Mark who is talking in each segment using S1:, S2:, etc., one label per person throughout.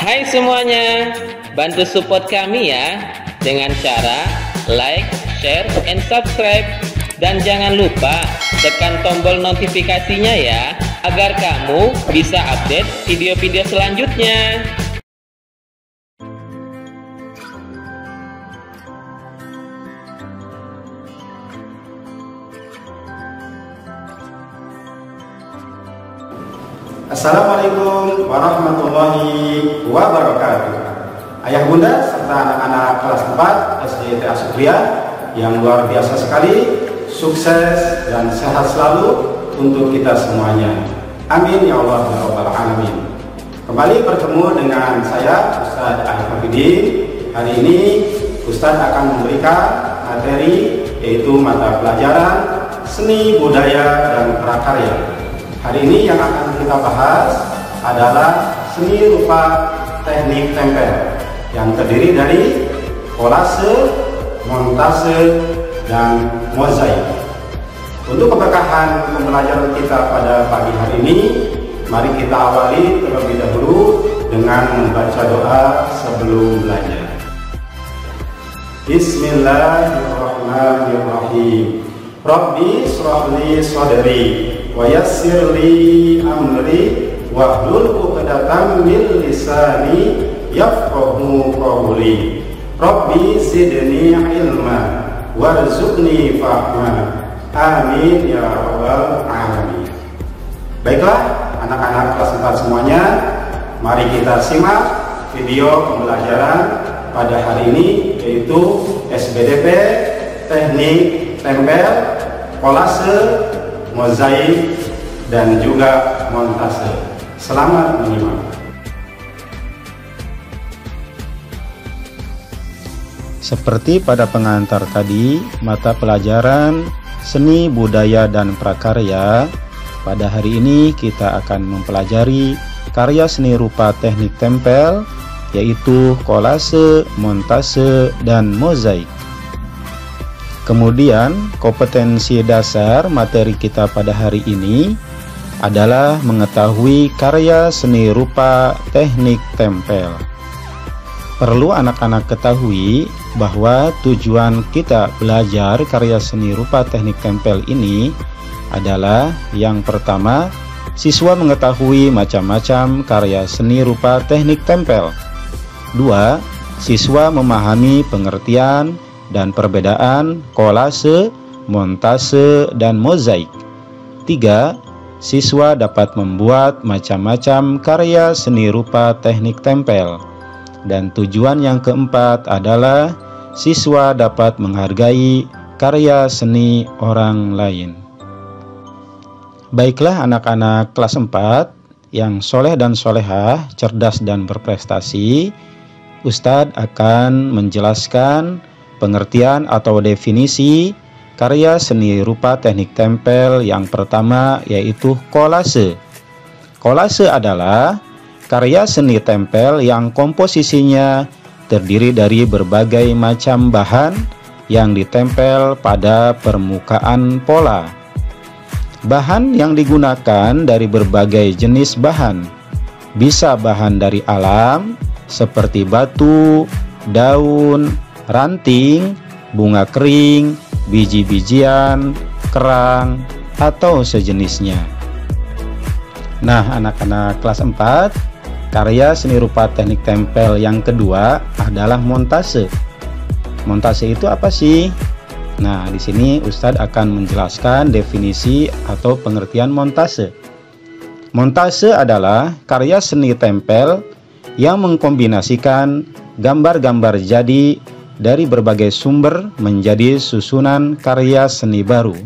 S1: Hai semuanya, bantu support kami ya dengan cara like, share, and subscribe. Dan jangan lupa tekan tombol notifikasinya ya, agar kamu bisa update video-video selanjutnya.
S2: Assalamualaikum warahmatullahi wabarakatuh. Ayah bunda serta anak-anak kelas 4 SD TA Sukriya yang luar biasa sekali, sukses dan sehat selalu untuk kita semuanya. Amin ya Allah ya Rabbal Alamin. Kembali bertemu dengan saya Ustadz Arif Hafidin. Hari ini Ustadz akan memberikan materi yaitu mata pelajaran seni budaya dan prakarya. Hari ini yang akan kita bahas adalah seni rupa teknik tempel yang terdiri dari kolase, montase, dan mozaik. Untuk keberkahan pembelajaran kita pada pagi hari ini, mari kita awali terlebih dahulu dengan membaca doa sebelum belajar. Bismillahirrahmanirrahim. Rabbi shrah li sadri wa yassir li amri wahlul 'uqdatam min lisani yafqahu qawli. Rabbi zidni ilma warzuqni fahma. Amin ya rabbal alamin. Baiklah anak-anak kelas 4 semuanya, mari kita simak video pembelajaran pada hari ini, yaitu SBDP teknik tempel, kolase, mozaik, dan juga montase. Selamat menyimak.
S3: Seperti pada pengantar tadi, mata pelajaran seni budaya dan prakarya, pada hari ini kita akan mempelajari karya seni rupa teknik tempel, yaitu kolase, montase, dan mozaik. Kemudian, kompetensi dasar materi kita pada hari ini adalah mengetahui karya seni rupa teknik tempel. Perlu anak-anak ketahui bahwa tujuan kita belajar karya seni rupa teknik tempel ini adalah yang pertama, siswa mengetahui macam-macam karya seni rupa teknik tempel. 2. Siswa memahami pengertian dan perbedaan kolase, montase, dan mozaik. 3. Siswa dapat membuat macam-macam karya seni rupa teknik tempel. Dan tujuan yang keempat adalah siswa dapat menghargai karya seni orang lain. Baiklah anak-anak kelas 4 yang soleh dan solehah, cerdas dan berprestasi, Ustadz akan menjelaskan pengertian atau definisi karya seni rupa teknik tempel yang pertama, yaitu kolase. Kolase adalah karya seni tempel yang komposisinya terdiri dari berbagai macam bahan yang ditempel pada permukaan pola. Bahan yang digunakan dari berbagai jenis bahan, bisa bahan dari alam seperti batu, daun, ranting, bunga kering, biji-bijian, kerang, atau sejenisnya. Nah, anak-anak kelas 4, karya seni rupa teknik tempel yang kedua adalah montase. Montase itu apa sih? Nah, di sini Ustadz akan menjelaskan definisi atau pengertian montase. Montase adalah karya seni tempel yang mengkombinasikan gambar-gambar jadi dari berbagai sumber menjadi susunan karya seni baru.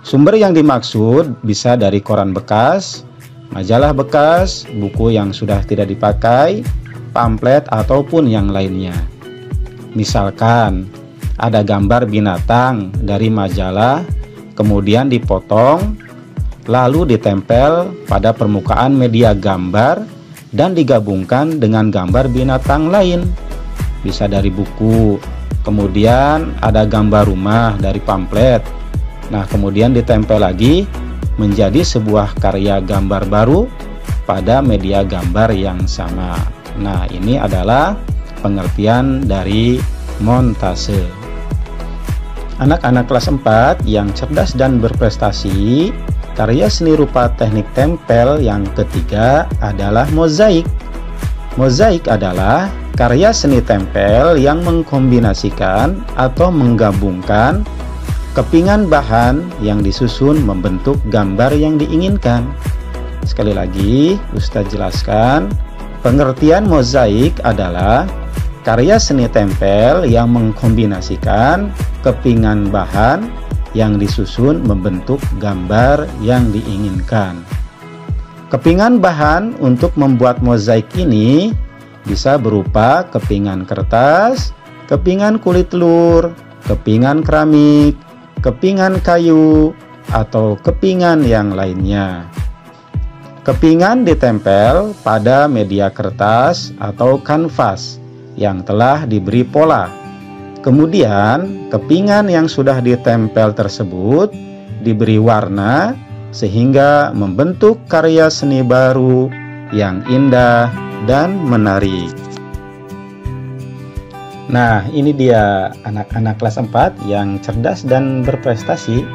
S3: Sumber yang dimaksud bisa dari koran bekas, majalah bekas, buku yang sudah tidak dipakai, pamflet, ataupun yang lainnya. Misalkan, ada gambar binatang dari majalah, kemudian dipotong, lalu ditempel pada permukaan media gambar, dan digabungkan dengan gambar binatang lain. Bisa dari buku, kemudian ada gambar rumah dari pamflet. Nah, kemudian ditempel lagi menjadi sebuah karya gambar baru pada media gambar yang sama. Nah, ini adalah pengertian dari montase. Anak-anak kelas 4 yang cerdas dan berprestasi, karya seni rupa teknik tempel yang ketiga adalah mozaik. Mozaik adalah karya seni tempel yang mengkombinasikan atau menggabungkan kepingan bahan yang disusun membentuk gambar yang diinginkan. Sekali lagi, Ustadz jelaskan, pengertian mozaik adalah karya seni tempel yang mengkombinasikan kepingan bahan yang disusun membentuk gambar yang diinginkan. Kepingan bahan untuk membuat mozaik ini bisa berupa kepingan kertas, kepingan kulit telur, kepingan keramik, kepingan kayu, atau kepingan yang lainnya. Kepingan ditempel pada media kertas atau kanvas yang telah diberi pola. Kemudian, kepingan yang sudah ditempel tersebut diberi warna sehingga membentuk karya seni baru yang indah dan menarik. Nah, ini dia anak-anak kelas 4 yang cerdas dan berprestasi.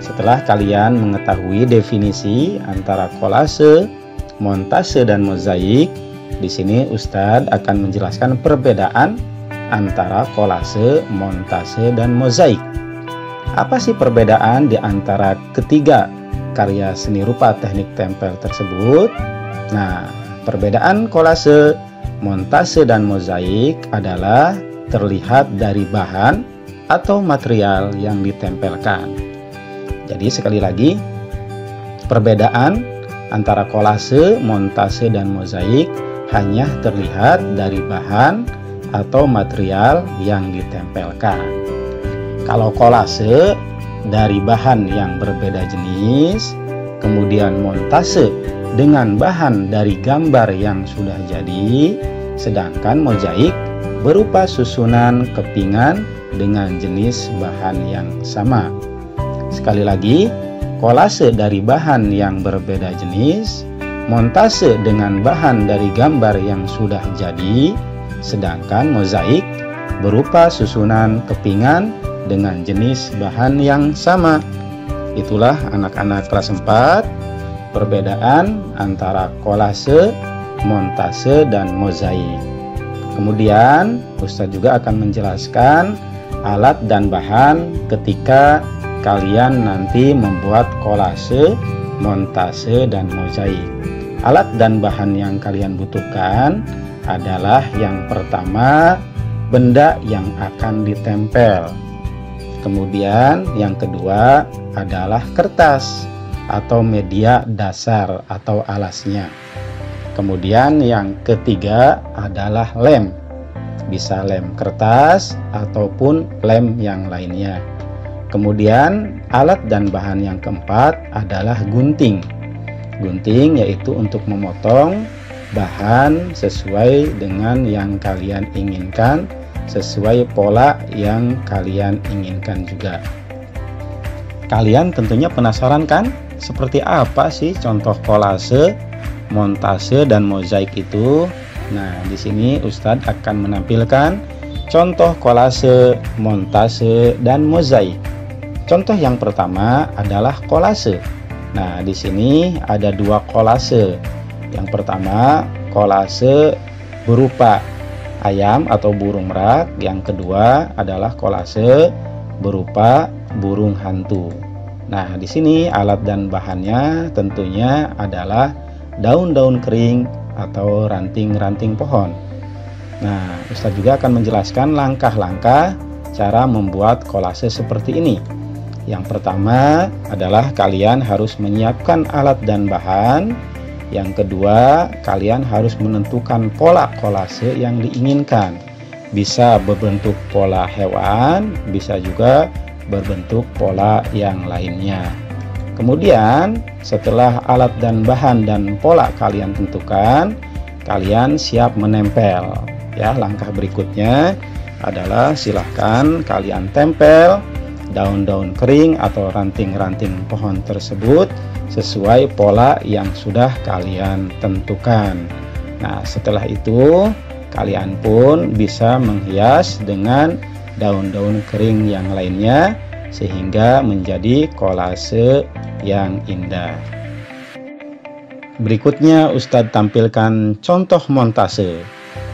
S3: Setelah kalian mengetahui definisi antara kolase, montase, dan mozaik, di sini Ustadz akan menjelaskan perbedaan antara kolase, montase, dan mozaik. Apa sih perbedaan di antara ketiga karya seni rupa teknik tempel tersebut? Nah, perbedaan kolase, montase, dan mozaik adalah terlihat dari bahan atau material yang ditempelkan. Jadi sekali lagi, perbedaan antara kolase, montase, dan mozaik hanya terlihat dari bahan atau material yang ditempelkan. Kalau kolase dari bahan yang berbeda jenis, kemudian montase dengan bahan dari gambar yang sudah jadi, sedangkan mozaik berupa susunan kepingan dengan jenis bahan yang sama. Sekali lagi, kolase dari bahan yang berbeda jenis, montase dengan bahan dari gambar yang sudah jadi, sedangkan mozaik berupa susunan kepingan dengan jenis bahan yang sama. Itulah anak-anak kelas 4 perbedaan antara kolase, montase, dan mozaik. Kemudian Ustadz juga akan menjelaskan alat dan bahan ketika kalian nanti membuat kolase, montase, dan mozaik. Alat dan bahan yang kalian butuhkan adalah yang pertama, benda yang akan ditempel. Kemudian yang kedua adalah kertas atau media dasar atau alasnya. Kemudian yang ketiga adalah lem. Bisa lem kertas ataupun lem yang lainnya. Kemudian alat dan bahan yang keempat adalah gunting. Gunting yaitu untuk memotong bahan sesuai dengan yang kalian inginkan, sesuai pola yang kalian inginkan juga. Kalian tentunya penasaran kan? Seperti apa sih contoh kolase, montase, dan mozaik itu? Nah, di sini Ustadz akan menampilkan contoh kolase, montase, dan mozaik. Contoh yang pertama adalah kolase. Nah, di sini ada dua kolase. Yang pertama, kolase berupa ayam atau burung merak. Yang kedua adalah kolase berupa burung hantu. Nah, di sini alat dan bahannya tentunya adalah daun-daun kering atau ranting-ranting pohon. Nah, Ustadz juga akan menjelaskan langkah-langkah cara membuat kolase seperti ini. Yang pertama adalah kalian harus menyiapkan alat dan bahan. Yang kedua, kalian harus menentukan pola kolase yang diinginkan. Bisa berbentuk pola hewan, bisa juga berbentuk pola yang lainnya. Kemudian, setelah alat dan bahan dan pola kalian tentukan, kalian siap menempel. Ya, langkah berikutnya adalah silahkan kalian tempel daun-daun kering atau ranting-ranting pohon tersebut sesuai pola yang sudah kalian tentukan. Nah, setelah itu kalian pun bisa menghias dengan daun-daun kering yang lainnya sehingga menjadi kolase yang indah. Berikutnya Ustadz tampilkan contoh montase.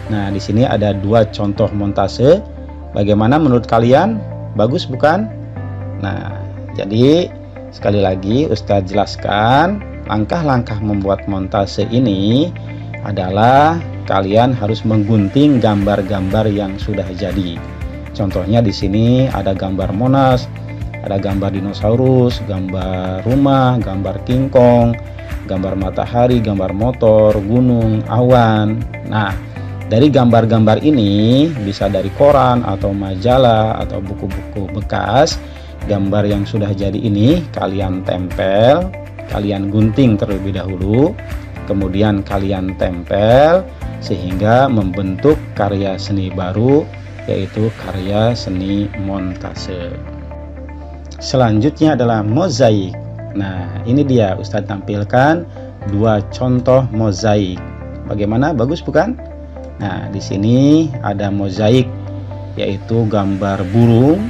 S3: Nah, di sini ada 2 contoh montase. Bagaimana menurut kalian? Bagus bukan? Nah, jadi sekali lagi Ustadz jelaskan langkah-langkah membuat montase ini adalah kalian harus menggunting gambar-gambar yang sudah jadi. Contohnya di sini ada gambar Monas, ada gambar dinosaurus, gambar rumah, gambar kingkong, gambar matahari, gambar motor, gunung, awan. Nah, dari gambar-gambar ini bisa dari koran atau majalah atau buku-buku bekas. Gambar yang sudah jadi ini kalian tempel, kalian gunting terlebih dahulu, kemudian kalian tempel sehingga membentuk karya seni baru, yaitu karya seni montase. Selanjutnya adalah mozaik. Nah, ini dia Ustadz tampilkan 2 contoh mozaik. Bagaimana? Bagus bukan? Nah, di sini ada mozaik, yaitu gambar burung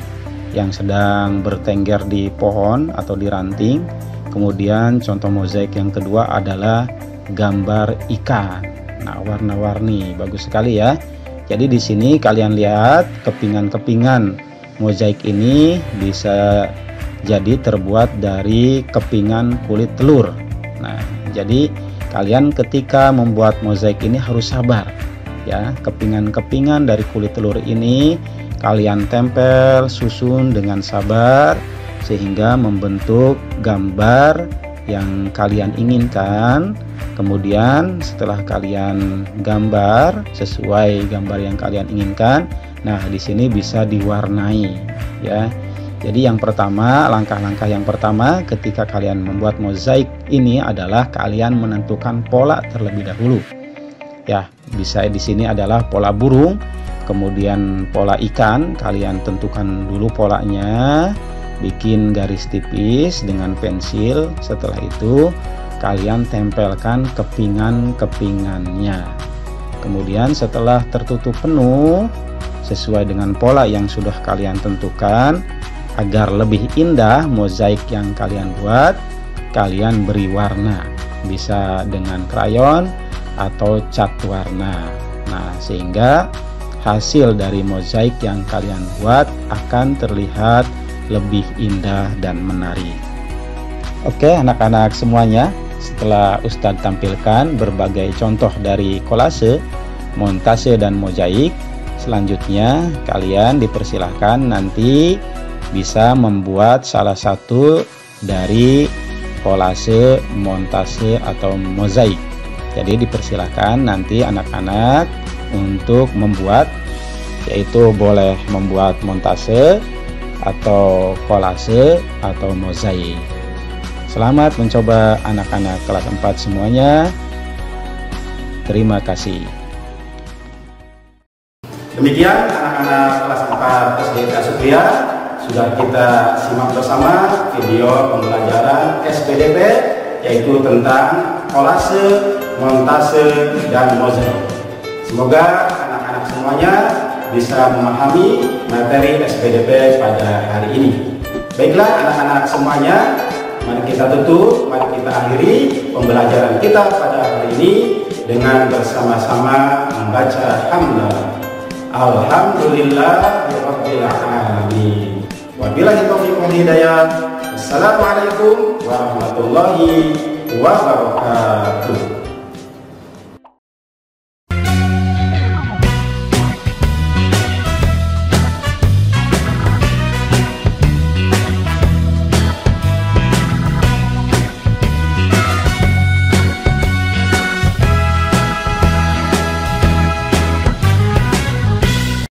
S3: yang sedang bertengger di pohon atau di ranting. Kemudian contoh mozaik yang kedua adalah gambar ikan. Nah, warna-warni, bagus sekali ya. Jadi di sini kalian lihat kepingan-kepingan mozaik ini bisa jadi terbuat dari kepingan kulit telur. Nah, jadi kalian ketika membuat mozaik ini harus sabar ya. Kepingan-kepingan dari kulit telur ini kalian tempel, susun dengan sabar sehingga membentuk gambar yang kalian inginkan. Kemudian setelah kalian gambar sesuai gambar yang kalian inginkan, nah di sini bisa diwarnai ya. Jadi yang pertama, langkah-langkah yang pertama ketika kalian membuat mozaik ini adalah kalian menentukan pola terlebih dahulu. Ya, bisa di sini adalah pola burung, kemudian pola ikan, kalian tentukan dulu polanya, bikin garis tipis dengan pensil. Setelah itu kalian tempelkan kepingan-kepingannya. Kemudian setelah tertutup penuh sesuai dengan pola yang sudah kalian tentukan, agar lebih indah mozaik yang kalian buat, kalian beri warna, bisa dengan krayon atau cat warna. Nah, sehingga hasil dari mozaik yang kalian buat akan terlihat lebih indah dan menarik. Oke, anak-anak semuanya, setelah Ustadz tampilkan berbagai contoh dari kolase, montase, dan mozaik, selanjutnya kalian dipersilahkan nanti bisa membuat salah satu dari kolase, montase, atau mozaik. Jadi dipersilahkan nanti anak-anak untuk membuat, yaitu boleh membuat montase atau kolase atau mozaik. Selamat mencoba anak-anak kelas 4 semuanya. Terima kasih.
S2: Demikian anak-anak kelas 4 SD Asupria, sudah kita simak bersama video pembelajaran SPDP, yaitu tentang kolase, montase, dan mozaik. Semoga anak-anak semuanya bisa memahami materi SPDP pada hari ini. Baiklah anak-anak semuanya, mari kita tutup, mari kita akhiri pembelajaran kita pada hari ini dengan bersama-sama membaca hamdalah. Alhamdulillahirabbil alamin. Wabillahi taufiq wal hidayah. Assalamualaikum warahmatullahi wabarakatuh.